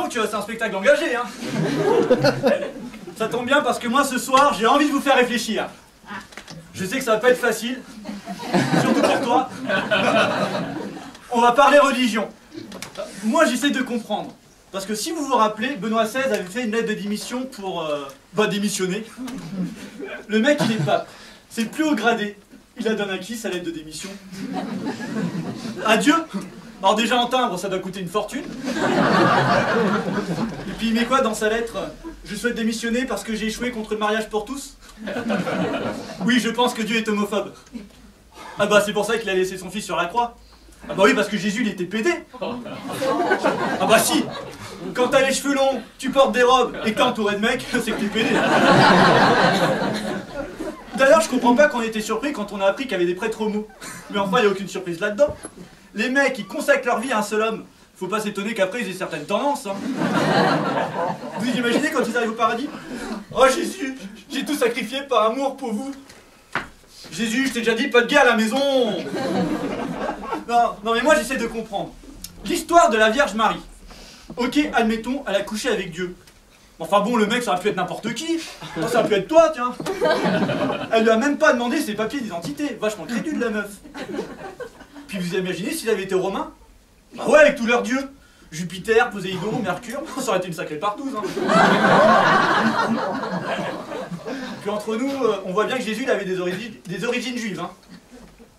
donc, c'est un spectacle engagé, hein. Ça tombe bien parce que moi, ce soir, j'ai envie de vous faire réfléchir. Je sais que ça va pas être facile, surtout pour toi. On va parler religion. Moi, j'essaie de comprendre. Parce que si vous vous rappelez, Benoît XVI avait fait une lettre de démission pour démissionner. Le mec, il est pape. C'est le plus haut gradé. Il la donne à qui, sa lettre de démission? À Dieu. Alors déjà en timbre, ça doit coûter une fortune. Et puis il met quoi dans sa lettre? Je souhaite démissionner parce que j'ai échoué contre le mariage pour tous. Oui, je pense que Dieu est homophobe. Ah bah c'est pour ça qu'il a laissé son fils sur la croix. Ah bah oui, parce que Jésus, il était pédé. Ah bah si. Quand t'as les cheveux longs, tu portes des robes et que t'es entouré de mecs, c'est que t'es pédé. D'ailleurs, je comprends pas qu'on ait été surpris quand on a appris qu'il y avait des prêtres homos. Mais enfin, il n'y a aucune surprise là-dedans. Les mecs, ils consacrent leur vie à un seul homme. Faut pas s'étonner qu'après, ils aient certaines tendances. Hein. Vous imaginez quand ils arrivent au paradis? Oh Jésus, j'ai tout sacrifié par amour pour vous. Jésus, je t'ai déjà dit, pas de gars à la maison. Non, mais moi, j'essaie de comprendre. L'histoire de la Vierge Marie. Ok, admettons, elle a couché avec Dieu. Enfin bon, le mec, ça aurait pu être n'importe qui. Ça aurait pu être toi, tiens. Elle lui a même pas demandé ses papiers d'identité. Vachement crédule, la meuf. Puis vous imaginez s'il avait été romain? Bah ouais, avec tous leurs dieux. Jupiter, Poséidon, Mercure, ça aurait été une sacrée partouze. Hein. Puis entre nous, on voit bien que Jésus il avait des origines juives. Hein.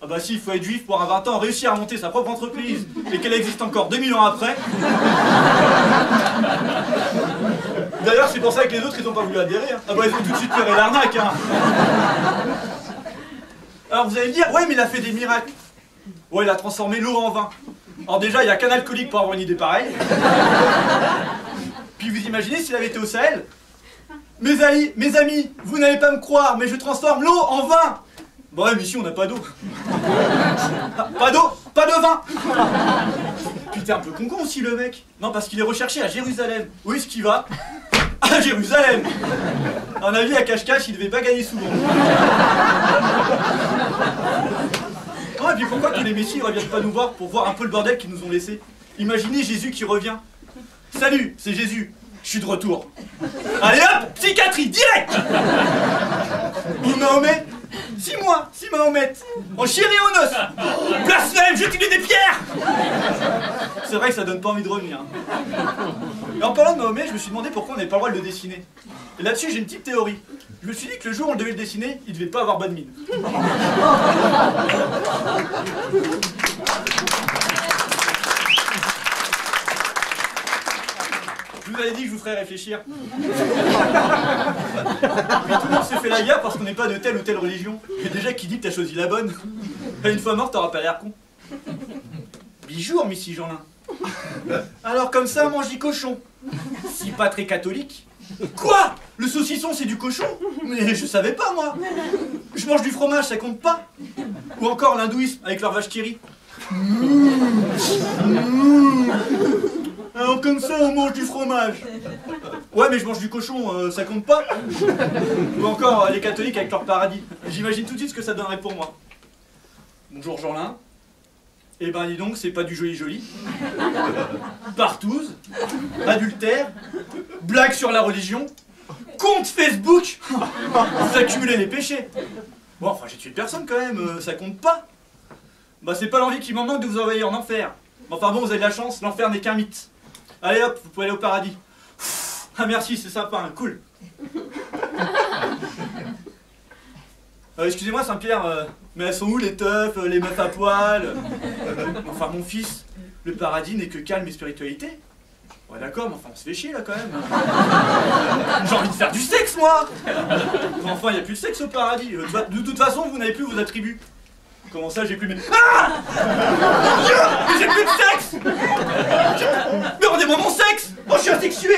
Ah bah si, il faut être juif pour à 20 ans réussir à monter sa propre entreprise et qu'elle existe encore 2000 ans après. D'ailleurs, c'est pour ça que les autres, ils ont pas voulu adhérer. Hein. Ah bah ils ont tout de suite tiré l'arnaque. Hein. Alors vous allez me dire, ouais mais il a fait des miracles. Ouais, il a transformé l'eau en vin. Alors déjà, il n'y a qu'un alcoolique pour avoir une idée pareille. Puis vous imaginez s'il avait été au Sahel? Mes amis, vous n'allez pas me croire, mais je transforme l'eau en vin. Bon ouais, mais ici on n'a pas d'eau. Pas d'eau, pas de vin. Puis t'es un peu con aussi le mec. Non, parce qu'il est recherché à Jérusalem. Où est-ce qu'il va? À Jérusalem. À mon avis, à cache-cache, il devait pas gagner souvent. Oh, et puis pourquoi tous les messies ne reviennent pas nous voir pour voir un peu le bordel qu'ils nous ont laissé? Imaginez Jésus qui revient. Salut, c'est Jésus, je suis de retour. Allez hop, psychiatrie, direct. Ou Mahomet, 6 mois, si Mahomet, en chair et en os. Blasphème, j'utilise des pierres. C'est vrai que ça donne pas envie de revenir. Et en parlant de Mahomet, je me suis demandé pourquoi on n'avait pas le droit de le dessiner. Et là-dessus, j'ai une petite théorie. Je me suis dit que le jour où on devait le dessiner, il devait pas avoir bonne mine. Je vous avais dit que je vous ferais réfléchir. Puis tout le monde s'est fait la guerre parce qu'on n'est pas de telle ou telle religion. Mais déjà, qui dit que t'as choisi la bonne? Une fois mort, t'auras pas l'air con. Bijour, Missy Jeanlin. Alors comme ça, mange du cochon. Si pas très catholique. Quoi? Le saucisson, c'est du cochon? Mais je savais pas, moi. Je mange du fromage, ça compte pas? Ou encore l'hindouisme, avec leur vache qui rit. Alors comme ça, on mange du fromage. Ouais, mais je mange du cochon, ça compte pas? Ou encore les catholiques avec leur paradis. J'imagine tout de suite ce que ça donnerait pour moi. Bonjour Jeanlin. Eh ben dis donc, c'est pas du joli-joli. Partouze, adultère, blague sur la religion, compte Facebook. Vous accumulez les péchés. Bon, enfin j'ai tué personne quand même, ça compte pas. Bah c'est pas l'envie qui m'en manque de vous envoyer en enfer. Enfin bon, vous avez de la chance, l'enfer n'est qu'un mythe. Allez hop, vous pouvez aller au paradis. Ah merci, c'est sympa, hein, cool. Excusez-moi Saint-Pierre, mais elles sont où les teufs, les meufs à poil? Enfin mon fils, le paradis n'est que calme et spiritualité. Ouais d'accord, mais enfin on se fait chier là quand même. J'ai envie de faire du sexe moi. Enfin il n'y a plus de sexe au paradis. De toute façon vous n'avez plus vos attributs. Comment ça j'ai plus mes... Ah! J'ai plus de sexe. Mais rendez-moi mon sexe. Oh je suis asexué.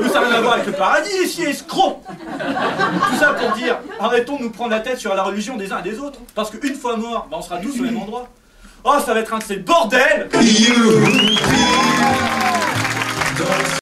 Mais ça n'a rien à voir avec le paradis ici, escroc. Tout ça pour dire, arrêtons de nous prendre la tête sur la religion des uns et des autres. Parce qu'une fois mort, bah, on sera tous au même endroit. Oh ça va être un de ces bordels.